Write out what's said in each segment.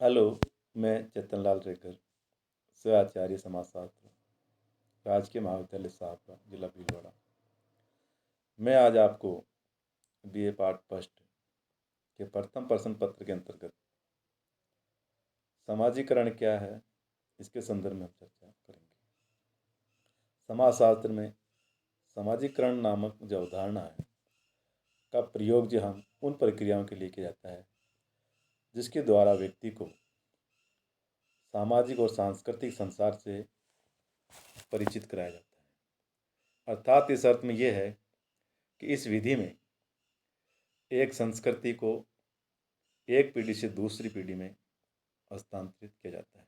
Hello, मैं चेतनलाल रेगर, सहआचार्य समाजशास्त्र, राजकीय महाविद्यालय शाहपुरा, जिला भीलवाड़ा। मैं आज आपको बीए पार्ट फर्स्ट के प्रथम प्रश्न पत्र के अंतर्गत समाजीकरण क्या है, इसके संदर्भ में हम चर्चा करेंगे। समाजशास्त्र में समाजीकरण नामक जो अवधारणा है का प्रयोग जो हम उन प्रक्रियाओं के लिए किया जाता है जिसके द्वारा व्यक्ति को सामाजिक और सांस्कृतिक संसार से परिचित कराया जाता है। अर्थात इस अर्थ में यह है कि इस विधि में एक संस्कृति को एक पीढ़ी से दूसरी पीढ़ी में हस्तांतरित किया जाता है।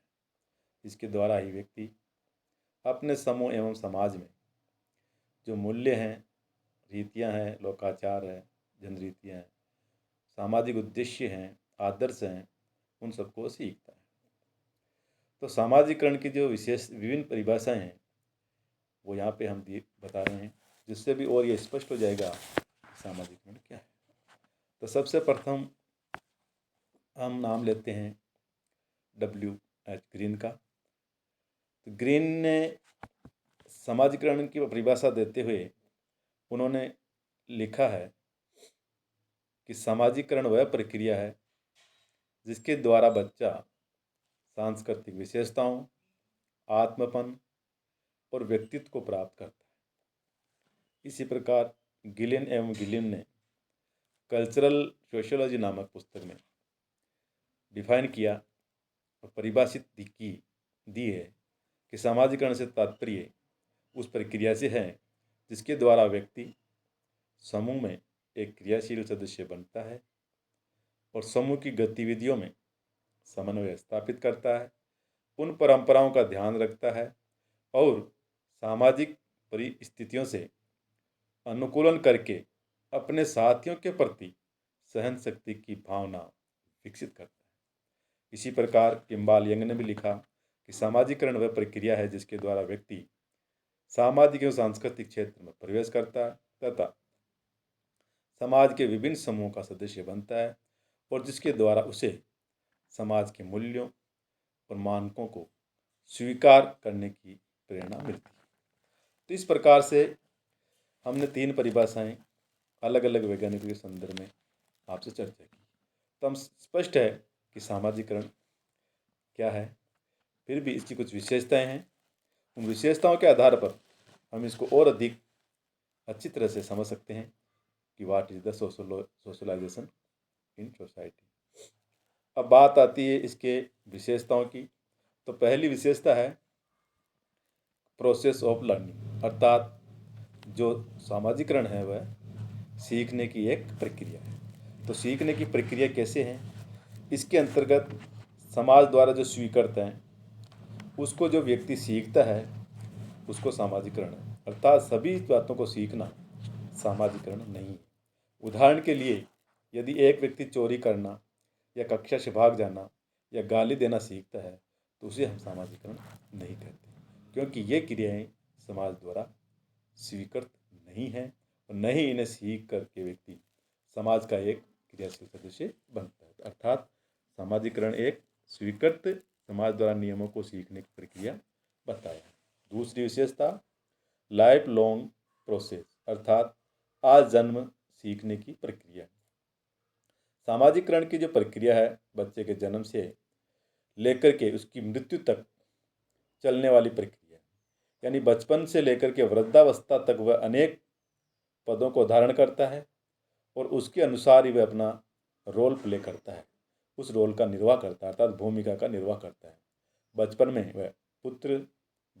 इसके द्वारा ही व्यक्ति अपने समूह एवं समाज में जो मूल्य हैं, रीतियां हैं, लोकाचार है, जनरीतियां हैं, सामाजिक उद्देश्य हैं, आदर्श हैं, उन सबको सीखता है। तो सामाजिकरण की जो विशेष विभिन्न परिभाषाएं हैं वो यहाँ पे हम बता रहे हैं, जिससे भी और ये स्पष्ट हो जाएगा सामाजिकरण क्या है। तो सबसे प्रथम हम नाम लेते हैं W.H. ग्रीन का। तो ग्रीन ने समाजीकरण की परिभाषा देते हुए उन्होंने लिखा है कि समाजीकरण वह प्रक्रिया है जिसके द्वारा बच्चा सांस्कृतिक विशेषताओं, आत्मपन और व्यक्तित्व को प्राप्त करता है। इसी प्रकार गिलिन एवं गिलिन ने कल्चरल सोशियोलॉजी नामक पुस्तक में डिफाइन किया और परिभाषित दी है कि समाजीकरण से तात्पर्य उस प्रक्रिया से है जिसके द्वारा व्यक्ति समूह में एक क्रियाशील सदस्य बनता है और समूह की गतिविधियों में समन्वय स्थापित करता है, उन परंपराओं का ध्यान रखता है और सामाजिक परिस्थितियों से अनुकूलन करके अपने साथियों के प्रति सहन शक्ति की भावना विकसित करता है। इसी प्रकार किम्बाल यंग ने भी लिखा कि समाजीकरण वह प्रक्रिया है जिसके द्वारा व्यक्ति सामाजिक एवं सांस्कृतिक क्षेत्र में प्रवेश करता है तथा समाज के विभिन्न समूहों का सदस्य बनता है और जिसके द्वारा उसे समाज के मूल्यों और मानकों को स्वीकार करने की प्रेरणा मिलती है। तो इस प्रकार से हमने 3 परिभाषाएं अलग अलग वैज्ञानिकों के संदर्भ में आपसे चर्चा की। तो हम स्पष्ट है कि सामाजीकरण क्या है, फिर भी इसकी कुछ विशेषताएं हैं। उन विशेषताओं के आधार पर हम इसको और अधिक अच्छी तरह से समझ सकते हैं कि what is the socialization in society. अब बात आती है इसके विशेषताओं की। तो पहली विशेषता है प्रोसेस ऑफ लर्निंग, अर्थात जो सामाजिकरण है वह सीखने की एक प्रक्रिया है। तो सीखने की प्रक्रिया कैसे है? इसके अंतर्गत समाज द्वारा जो स्वीकृत है उसको जो व्यक्ति सीखता है उसको सामाजिकरण है, अर्थात सभी बातों को सीखना सामाजिकरण नहीं है। उदाहरण के लिए यदि एक व्यक्ति चोरी करना या कक्षा से भाग जाना या गाली देना सीखता है तो उसे हम सामाजिकरण नहीं कहते, क्योंकि ये क्रियाएं समाज द्वारा स्वीकृत नहीं है और न ही इन्हें सीख करके व्यक्ति समाज का एक क्रियाशील सदस्य बनता है। अर्थात सामाजिकरण एक स्वीकृत समाज द्वारा नियमों को सीखने की प्रक्रिया बताया। दूसरी विशेषता लाइफ लॉन्ग प्रोसेस, अर्थात आजन्म सीखने की प्रक्रिया। सामाजिकरण की जो प्रक्रिया है बच्चे के जन्म से लेकर के उसकी मृत्यु तक चलने वाली प्रक्रिया, यानी बचपन से लेकर के वृद्धावस्था तक वह अनेक पदों को धारण करता है और उसके अनुसार ही वह अपना रोल प्ले करता है, उस रोल का निर्वाह करता है, अर्थात भूमिका का निर्वाह करता है। बचपन में वह पुत्र,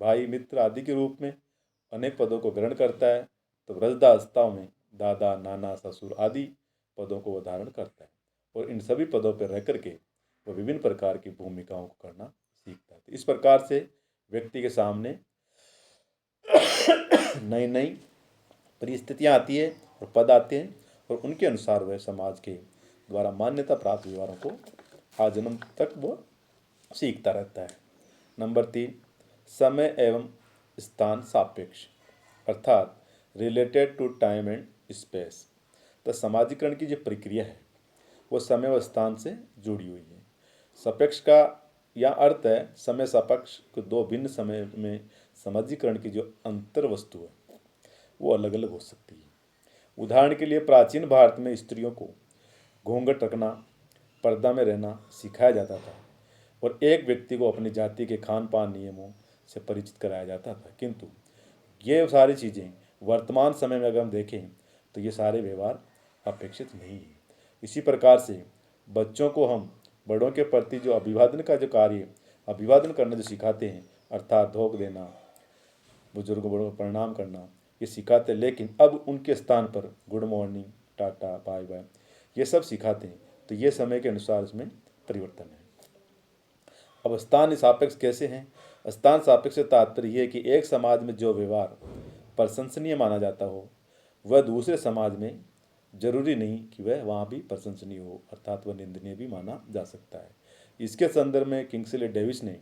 भाई, मित्र आदि के रूप में अनेक पदों को ग्रहण करता है, तो वृद्धावस्था में दादा, नाना, ससुर आदि पदों को वह धारण करता है और इन सभी पदों पर रह करके वह विभिन्न प्रकार की भूमिकाओं को करना सीखता है। तो इस प्रकार से व्यक्ति के सामने नई नई परिस्थितियाँ आती है और पद आते हैं और उनके अनुसार वह समाज के द्वारा मान्यता प्राप्त व्यवहारों को आजन्म तक वो सीखता रहता है। नंबर 3 समय एवं स्थान सापेक्ष, अर्थात related to time and space. तो समाजीकरण की जो प्रक्रिया है वो समय व स्थान से जुड़ी हुई है। सापेक्ष का यह अर्थ है समय सापेक्ष को दो भिन्न समय में समाजीकरण की जो अंतर वस्तु है वो अलग अलग हो सकती है। उदाहरण के लिए प्राचीन भारत में स्त्रियों को घूंघट रखना, पर्दा में रहना सिखाया जाता था और एक व्यक्ति को अपनी जाति के खान पान नियमों से परिचित कराया जाता था। किंतु ये सारी चीज़ें वर्तमान समय में अगर हम देखें तो ये सारे व्यवहार अपेक्षित नहीं है। इसी प्रकार से बच्चों को हम बड़ों के प्रति जो अभिवादन का जो कार्य, अभिवादन करना जो सिखाते हैं, अर्थात धोख देना, बुजुर्ग बड़ों को प्रणाम करना, ये सिखाते हैं। लेकिन अब उनके स्थान पर good morning, tata, bye bye ये सब सिखाते हैं। तो ये समय के अनुसार इसमें परिवर्तन है। अब स्थान सापेक्ष कैसे हैं? स्थान सापेक्ष से तात्पर्य यह है कि एक समाज में जो व्यवहार प्रशंसनीय माना जाता हो वह दूसरे समाज में जरूरी नहीं कि वह वहाँ भी प्रशंसनीय हो, अर्थात वह निंदनीय भी माना जा सकता है। इसके संदर्भ में किंग्सले डेविस ने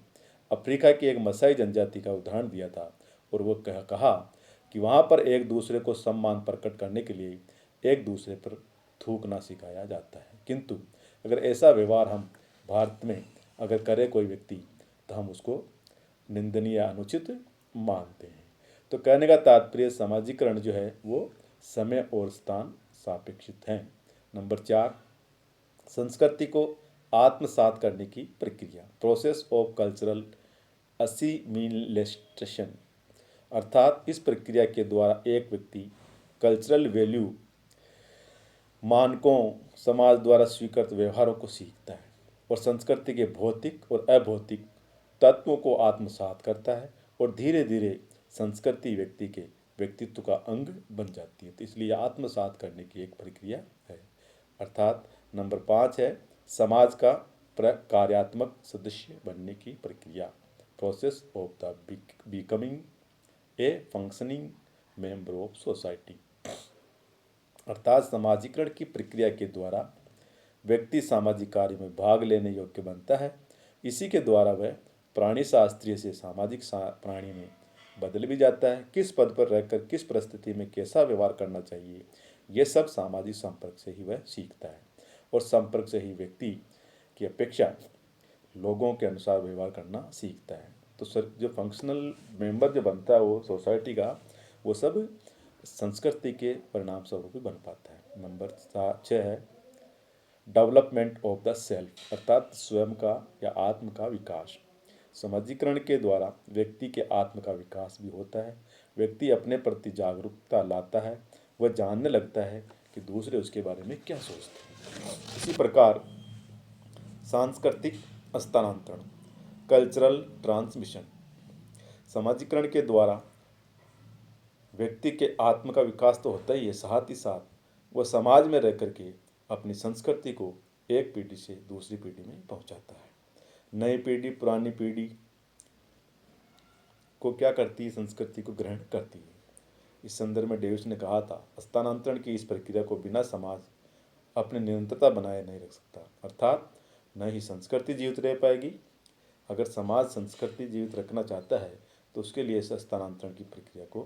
अफ्रीका की एक मसाई जनजाति का उदाहरण दिया था और वो कहा कि वहाँ पर एक दूसरे को सम्मान प्रकट करने के लिए एक दूसरे पर थूकना सिखाया जाता है। किंतु अगर ऐसा व्यवहार हम भारत में अगर करे कोई व्यक्ति तो हम उसको निंदनीय या अनुचित मानते हैं। तो कहने का तात्पर्य सामाजिकरण जो है वो समय और स्थान सापेक्षित है। नंबर 4, संस्कृति को आत्मसात करने की प्रक्रिया, प्रोसेस ऑफ कल्चरल असिमिलेशन, अर्थात इस प्रक्रिया के द्वारा एक व्यक्ति कल्चरल वैल्यू, मानकों, समाज द्वारा स्वीकृत व्यवहारों को सीखता है और संस्कृति के भौतिक और अभौतिक तत्वों को आत्मसात करता है और धीरे धीरे संस्कृति व्यक्ति के व्यक्तित्व का अंग बन जाती है। तो इसलिए आत्मसात करने की एक प्रक्रिया है। अर्थात नंबर 5 है समाज का कार्यात्मक सदस्य बनने की प्रक्रिया, process of the becoming a functioning member of society, अर्थात सामाजिकरण की प्रक्रिया के द्वारा व्यक्ति सामाजिक कार्य में भाग लेने योग्य बनता है। इसी के द्वारा वह प्राणी शास्त्रीय से सामाजिक प्राणी में बदल भी जाता है। किस पद पर रहकर किस परिस्थिति में कैसा व्यवहार करना चाहिए ये सब सामाजिक संपर्क से ही वह सीखता है और संपर्क से ही व्यक्ति की अपेक्षा लोगों के अनुसार व्यवहार करना सीखता है। तो सर जो फंक्शनल मेंबर जो बनता है वो सोसाइटी का, वो सब संस्कृति के परिणाम स्वरूप भी बन पाता है। नंबर 6 है डेवलपमेंट ऑफ द सेल्फ, अर्थात स्वयं का या आत्म का विकास। समाजीकरण के द्वारा व्यक्ति के आत्म का विकास भी होता है। व्यक्ति अपने प्रति जागरूकता लाता है, वह जानने लगता है कि दूसरे उसके बारे में क्या सोचते हैं। इसी प्रकार सांस्कृतिक स्थानांतरण, कल्चरल ट्रांसमिशन, समाजीकरण के द्वारा व्यक्ति के आत्म का विकास तो होता ही है, साथ ही साथ वह समाज में रह करके अपनी संस्कृति को एक पीढ़ी से दूसरी पीढ़ी में पहुंचाता है। नई पीढ़ी पुरानी पीढ़ी को क्या करती है? संस्कृति को ग्रहण करती है। इस संदर्भ में डेविस ने कहा था स्थानांतरण की इस प्रक्रिया को बिना समाज अपनी निरंतरता बनाए नहीं रख सकता, अर्थात न ही संस्कृति जीवित रह पाएगी। अगर समाज संस्कृति जीवित रखना चाहता है तो उसके लिए इस स्थानांतरण की प्रक्रिया को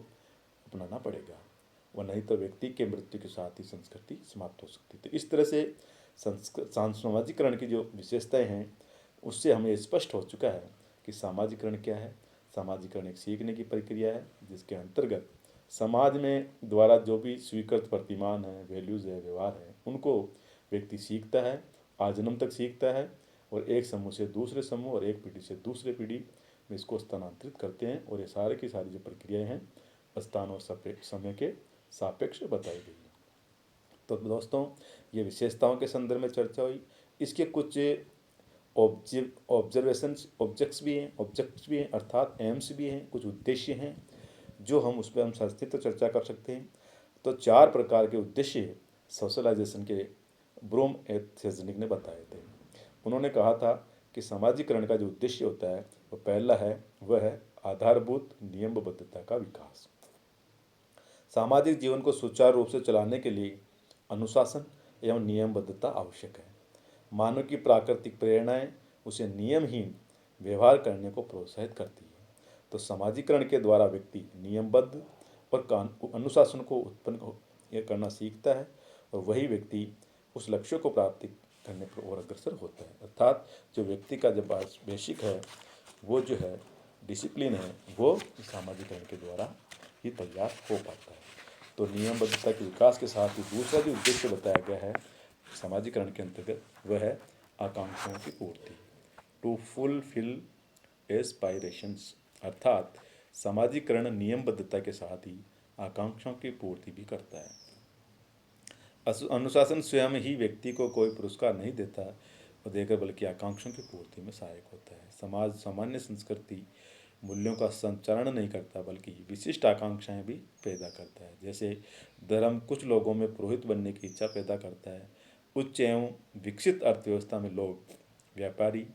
अपनाना पड़ेगा, वह नहीं तो व्यक्ति के मृत्यु के साथ ही संस्कृति समाप्त हो सकती है। तो इस तरह से सामाजिकरण की जो विशेषताएं हैं उससे हमें स्पष्ट हो चुका है कि सामाजिकरण क्या है। सामाजिकरण एक सीखने की प्रक्रिया है जिसके अंतर्गत समाज में द्वारा जो भी स्वीकृत प्रतिमान है, वैल्यूज़ है, व्यवहार है, उनको व्यक्ति सीखता है, आजन्म तक सीखता है और एक समूह से दूसरे समूह और एक पीढ़ी से दूसरे पीढ़ी में इसको स्थानांतरित करते हैं। और ये सारे की सारी जो प्रक्रियाएँ हैं स्थान और समय के सापेक्ष बताई गई है। तो दोस्तों ये विशेषताओं के संदर्भ में चर्चा हुई। इसके कुछ ऑब्जेक्ट्स भी हैं अर्थात एम्स भी हैं, कुछ उद्देश्य हैं जो हम उस पर हम संक्षिप्त चर्चा कर सकते हैं। तो 4 प्रकार के उद्देश्य सोशलाइजेशन के ब्रूम एथेजनिक ने बताए थे। उन्होंने कहा था कि सामाजिकरण का जो उद्देश्य होता है वो पहला है, वह है आधारभूत नियमबद्धता का विकास। सामाजिक जीवन को सुचारू रूप से चलाने के लिए अनुशासन एवं नियमबद्धता आवश्यक है। मानव की प्राकृतिक प्रेरणाएं उसे नियमहीन व्यवहार करने को प्रोत्साहित करती है। तो सामाजिकरण के द्वारा व्यक्ति नियमबद्ध और अनुशासन को उत्पन्न करना सीखता है और वही व्यक्ति उस लक्ष्य को प्राप्त करने पर और अग्रसर होता है। अर्थात जो व्यक्ति का जो बेसिक है वो जो है डिसिप्लिन है वो सामाजिकरण के द्वारा ही तैयार हो पाता है। तो नियमबद्धता के विकास के साथ ही दूसरा जो उद्देश्य बताया गया है सामाजिकरण के अंतर्गत वह है आकांक्षाओं की पूर्ति, टू फुलफिल एस्पायरेशंस। अर्थात सामाजिकरण नियमबद्धता के साथ ही आकांक्षाओं की पूर्ति भी करता है। अनुशासन स्वयं ही व्यक्ति को कोई पुरस्कार नहीं देता और देकर, बल्कि आकांक्षाओं की पूर्ति में सहायक होता है। समाज सामान्य संस्कृति मूल्यों का संचारण नहीं करता बल्कि विशिष्ट आकांक्षाएं भी पैदा करता है। जैसे धर्म कुछ लोगों में पुरोहित बनने की इच्छा पैदा करता है। उच्च एवं विकसित अर्थव्यवस्था में लोग व्यापारी,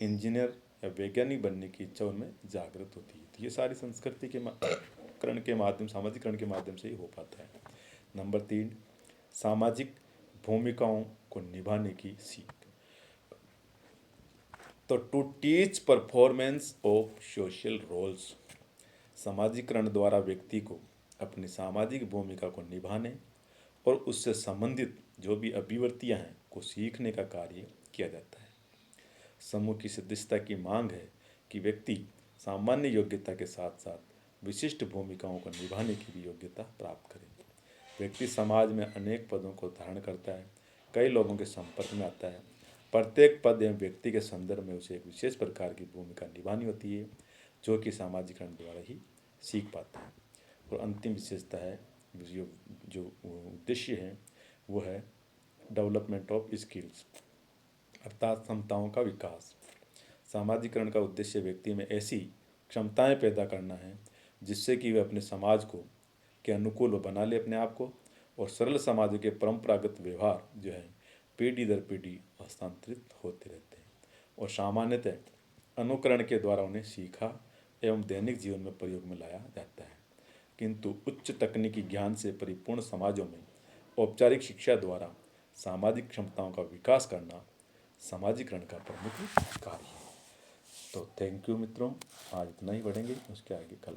इंजीनियर या वैज्ञानिक बनने की इच्छा उनमें जागृत होती है। तो ये सारी संस्कृति के करण के माध्यम सामाजिकरण के माध्यम से ही हो पाता है। नंबर 3, सामाजिक भूमिकाओं को निभाने की सीख। तो to teach performance of social roles, सामाजिकरण द्वारा व्यक्ति को अपनी सामाजिक भूमिका को निभाने और उससे संबंधित जो भी अभिवर्तियाँ हैं को सीखने का कार्य किया जाता है। समूह की सदस्यता की मांग है कि व्यक्ति सामान्य योग्यता के साथ साथ विशिष्ट भूमिकाओं को निभाने की भी योग्यता प्राप्त करे। व्यक्ति समाज में अनेक पदों को धारण करता है, कई लोगों के संपर्क में आता है। प्रत्येक पद एवं व्यक्ति के संदर्भ में उसे एक विशेष प्रकार की भूमिका निभानी होती है जो कि सामाजिकरण द्वारा ही सीख पाता है। और अंतिम विशेषता है जो उद्देश्य है वो है डेवलपमेंट ऑफ स्किल्स, अर्थात क्षमताओं का विकास। सामाजिकरण का उद्देश्य व्यक्ति में ऐसी क्षमताएं पैदा करना है जिससे कि वह अपने समाज को के अनुकूल बना ले अपने आप को, और सरल समाजों के परंपरागत व्यवहार जो है पीढ़ी दर पीढ़ी हस्तांतरित होते रहते हैं और सामान्यतः अनुकरण के द्वारा उन्हें सीखा एवं दैनिक जीवन में प्रयोग में लाया जाता है। किंतु उच्च तकनीकी ज्ञान से परिपूर्ण समाजों में औपचारिक शिक्षा द्वारा सामाजिक क्षमताओं का विकास करना सामाजिकरण का प्रमुख कार्य है। तो थैंक यू मित्रों, आज इतना ही, बढ़ेंगे उसके आगे कल।